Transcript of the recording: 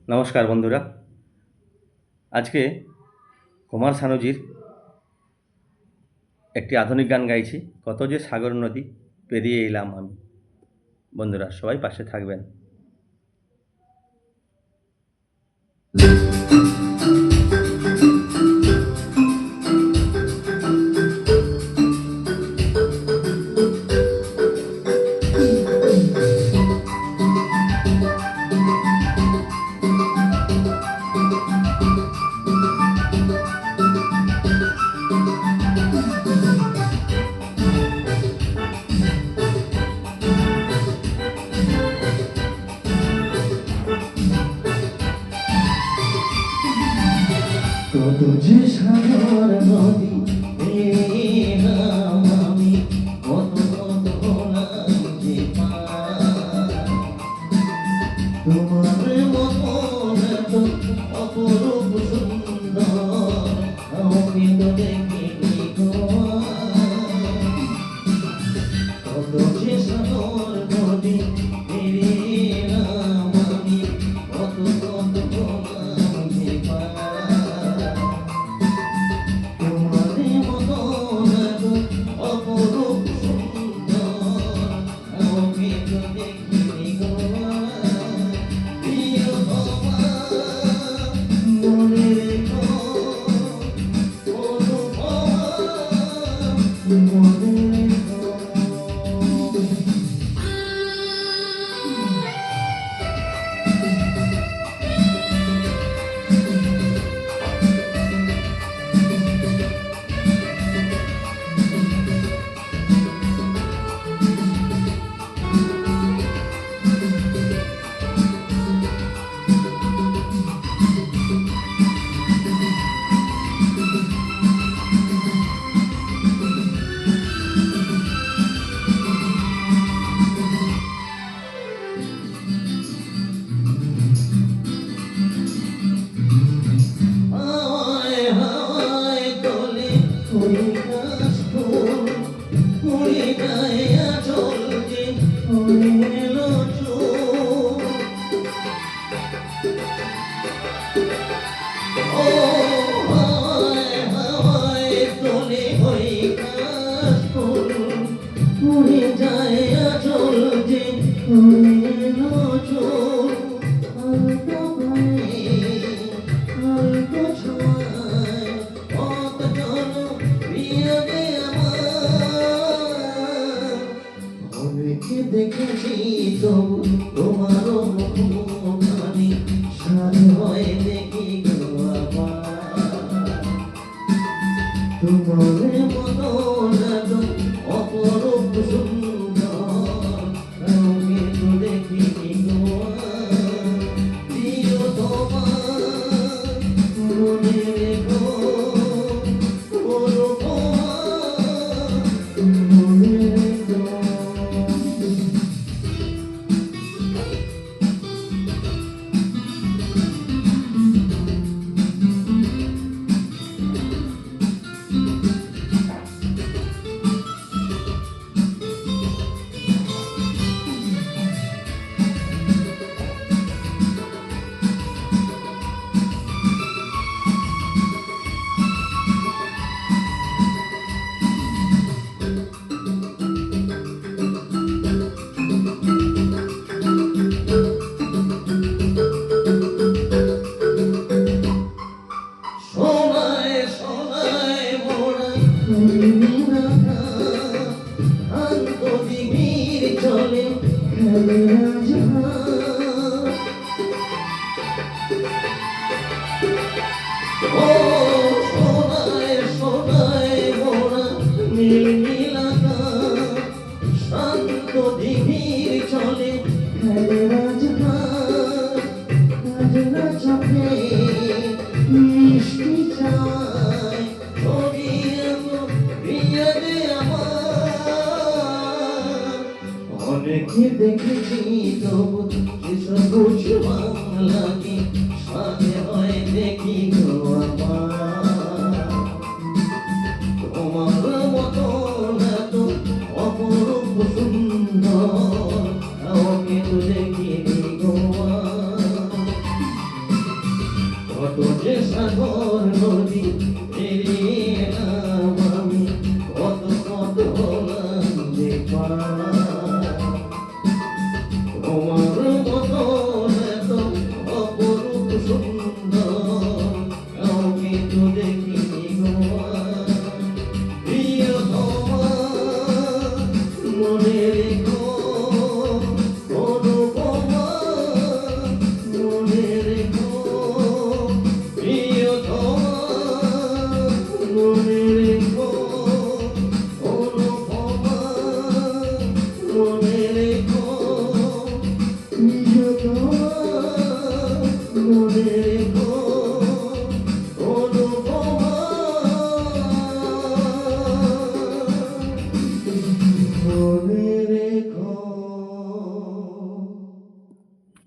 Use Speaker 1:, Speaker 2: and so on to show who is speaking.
Speaker 1: নমস্কার বন্ধুরা। আজকে কুমার শানুজির একটি আধুনিক গান গাইছি, কত যে সাগর নদী পেরিয়ে এলাম আমি। বন্ধুরা সবাই পাশে থাকবেন।
Speaker 2: কত যে সাগর নদী পেলাম আমি, কত কত হলাম যে পার। তোমার মতন এত অপরূপ সুন্দর আমি তো দেখিনি গো আর। কত যে সাগর নদী পেলাম আমি, কত কত হলাম যে পার। তোমারে মতন এত অপরূপ সুন্দর আমি তো দেখিনি গো আর। প্রিয়তমা মনে রেখো, অনুপমা মনে রেখো। হাওয়ায় হাওয়ায় দোলে কুড়ি গাছ ফুল, কুড়ি গায়ে আঁচল যে হয়ে এলো চুল। ও হাওয়ায় হাওয়ায় দোলে ওই গাছ ফুল, কুড়ি গায়ে আঁচল যে হয়ে এলো চুল। অল্প পায়ে অল্প ছোঁয়ায় পথ চলো বিয়োগে আমার। অনেকে দেখেছি তবু তোমারও মুখখানি সাথে হয় দেখি গো আবার। তোমার মতন এত অপরূপ সুন্দর আমি তো দেখিনি গো আর। প্রিয়তমা মনে রেখো, অনুপমা মনে রেখো। সোনায় সোনায় মোড়া রাখা শান্ত দিঘির চলে খেলে রাজহাঁস। ও সোনায় সোনায় মোড়া নীল নীল আকাশ, শান্ত দিঘির চলে খেলে রাজহাঁস। কাজলা চোখে মিষ্টি চায় ছড়িয়ে প্রিয়দে আমার। অনেকে দেখেছি তবু সবুজ বাংলাকে সাথে হয় দেখি গো আমার। তোমার মতন এত অপরূপ সুন্দর আমাকে তো দেখিনি গো আর। কত যে সাগর নদী পেরিয়ে এলাম আমি, কত কত হলাম যে পার। তোমার মতো এত অপরূপ সুন্দর কাউকে তো দেখিনি গো আর। প্রিয় তোমার মনে রেখো, অনুপমা মনে রেখো, প্রিয় তোমার মনে রেখো, অনুপমা মনে রেখো, প্রিয় তোমার মনে